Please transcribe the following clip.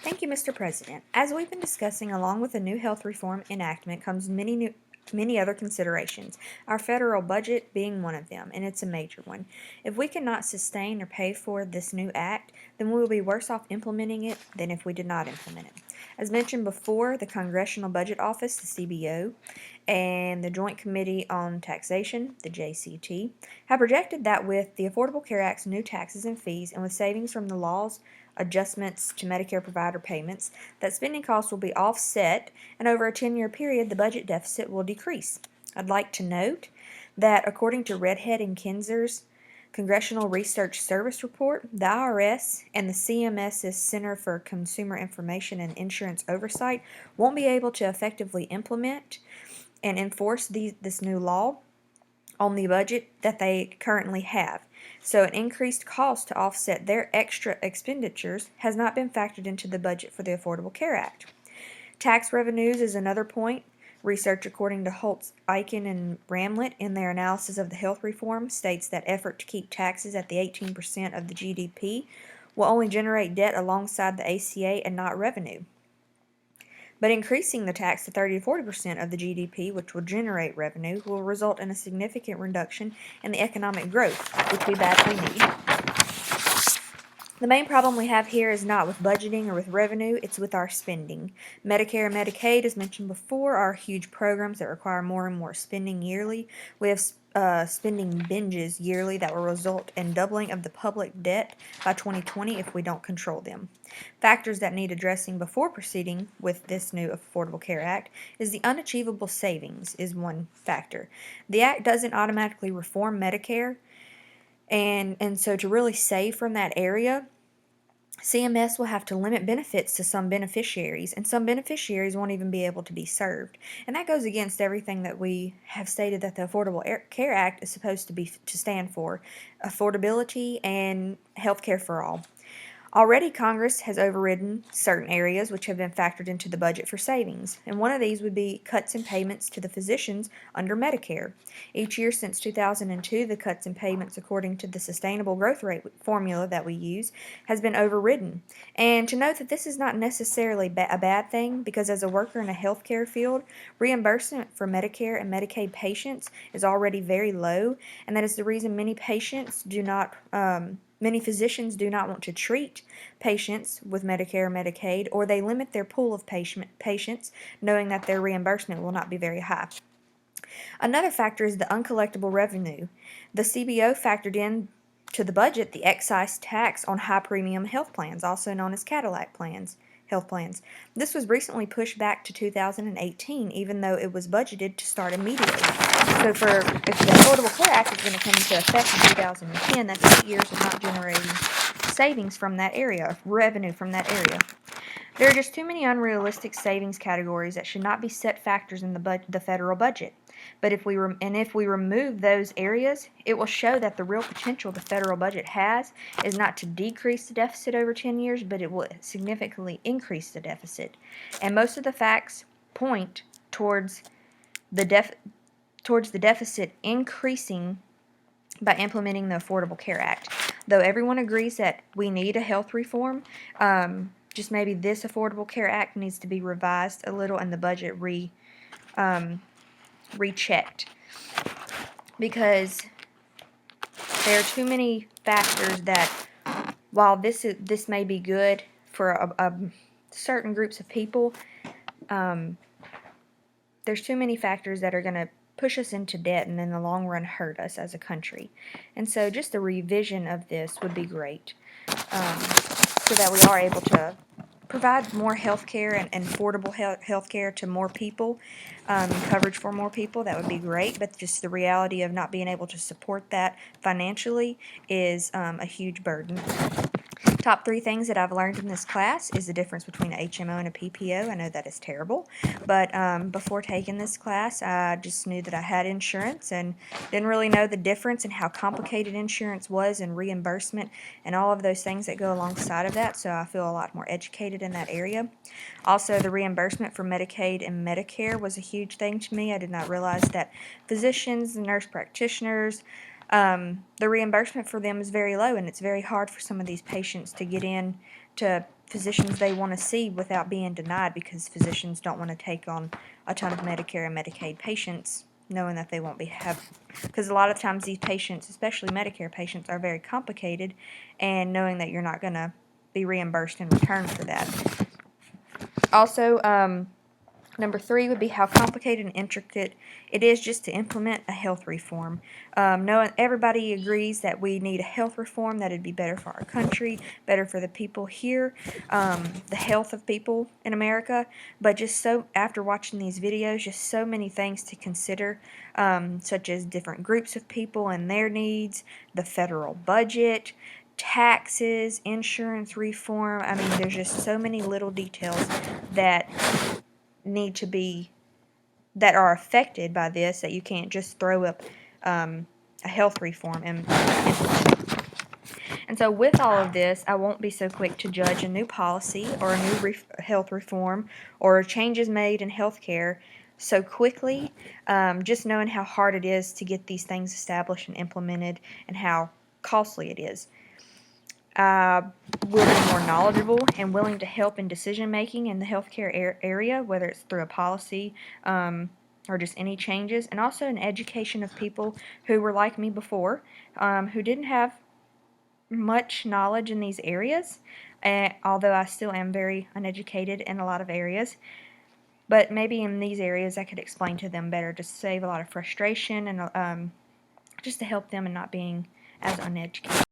Thank you, Mr. President. As we've been discussing, along with the new health reform enactment comes many other considerations, our federal budget being one of them, and it's a major one. If we cannot sustain or pay for this new act, then we will be worse off implementing it than if we did not implement it. As mentioned before, the Congressional Budget Office, the CBO, and the Joint Committee on Taxation, the JCT, have projected that with the Affordable Care Act's new taxes and fees, and with savings from the law's adjustments to Medicare provider payments, that spending costs will be offset, and over a 10-year period, the budget deficit will decrease. I'd like to note that according to Redhead and Kinzer's Congressional Research Service report, the IRS and the CMS's Center for Consumer Information and Insurance Oversight won't be able to effectively implement and enforce this new law on the budget that they currently have. So an increased cost to offset their extra expenditures has not been factored into the budget for the Affordable Care Act. Tax revenues is another point. Research according to Holtz, Eichen, and Ramlett in their analysis of the health reform states that effort to keep taxes at the 18% of the GDP will only generate debt alongside the ACA and not revenue. But increasing the tax to 30 to 40% of the GDP, which will generate revenue, will result in a significant reduction in the economic growth, which we badly need. The main problem we have here is not with budgeting or with revenue, it's with our spending. Medicare and Medicaid, as mentioned before, are huge programs that require more and more spending yearly. We have spending binges yearly that will result in doubling of the public debt by 2020 if we don't control them. Factors that need addressing before proceeding with this new Affordable Care Act is the unachievable savings is one factor. The act doesn't automatically reform Medicare, and so to really save from that area, CMS will have to limit benefits to some beneficiaries, and some beneficiaries won't even be able to be served. And that goes against everything that we have stated that the Affordable Care Act is supposed to stand for: affordability and health care for all. Already, Congress has overridden certain areas which have been factored into the budget for savings, and one of these would be cuts in payments to the physicians under Medicare. Each year since 2002, the cuts in payments according to the sustainable growth rate formula that we use has been overridden. And to note that this is not necessarily a bad thing, because as a worker in a healthcare field, reimbursement for Medicare and Medicaid patients is already very low, and that is the reason many physicians do not want to treat patients with Medicare or Medicaid, or they limit their pool of patients, knowing that their reimbursement will not be very high. Another factor is the uncollectible revenue. The CBO factored in to the budget the excise tax on high premium health plans, also known as Cadillac health plans. This was recently pushed back to 2018, even though it was budgeted to start immediately. So if the Affordable Care Act is going to come into effect in 2010, that's 8 years of not generating savings from that area, revenue from that area. There are just too many unrealistic savings categories that should not be set factors in the federal budget. But if we remove those areas, it will show that the real potential the federal budget has is not to decrease the deficit over 10 years, but it will significantly increase the deficit. And most of the facts point towards the deficit increasing by implementing the Affordable Care Act. Though everyone agrees that we need a health reform, just maybe this Affordable Care Act needs to be revised a little and the budget rechecked, because there are too many factors that, while this may be good for certain groups of people, there's too many factors that are going to push us into debt and in the long run hurt us as a country. And so just a revision of this would be great, so that we are able to provide more health care and affordable health care to more people, coverage for more people. That would be great, but just the reality of not being able to support that financially is a huge burden. Top 3 things that I've learned in this class is the difference between a HMO and a PPO. I know that is terrible, but before taking this class, I just knew that I had insurance and didn't really know the difference and how complicated insurance was and reimbursement and all of those things that go alongside of that, so I feel a lot more educated in that area. Also, the reimbursement for Medicaid and Medicare was a huge thing to me. I did not realize that physicians and nurse practitioners, the reimbursement for them is very low, and it's very hard for some of these patients to get in to physicians they want to see without being denied, because physicians don't want to take on a ton of Medicare and Medicaid patients knowing that they won't be because a lot of times these patients, especially Medicare patients, are very complicated, and knowing that you're not going to be reimbursed in return for that. Also, number 3 would be how complicated and intricate it is just to implement a health reform. Knowing everybody agrees that we need a health reform, that it'd be better for our country, better for the people here, the health of people in America. But just so, after watching these videos, just so many things to consider, such as different groups of people and their needs, the federal budget, taxes, insurance reform. I mean, there's just so many little details that need to be, that are affected by this, that you can't just throw up a health reform and implement it. And so with all of this, I won't be so quick to judge a new policy or a new health reform or changes made in healthcare so quickly, just knowing how hard it is to get these things established and implemented and how costly it is. Will be more knowledgeable and willing to help in decision making in the healthcare area, whether it's through a policy or just any changes, and also an education of people who were like me before, who didn't have much knowledge in these areas, although I still am very uneducated in a lot of areas. But maybe in these areas I could explain to them better, to save a lot of frustration and just to help them in not being as uneducated.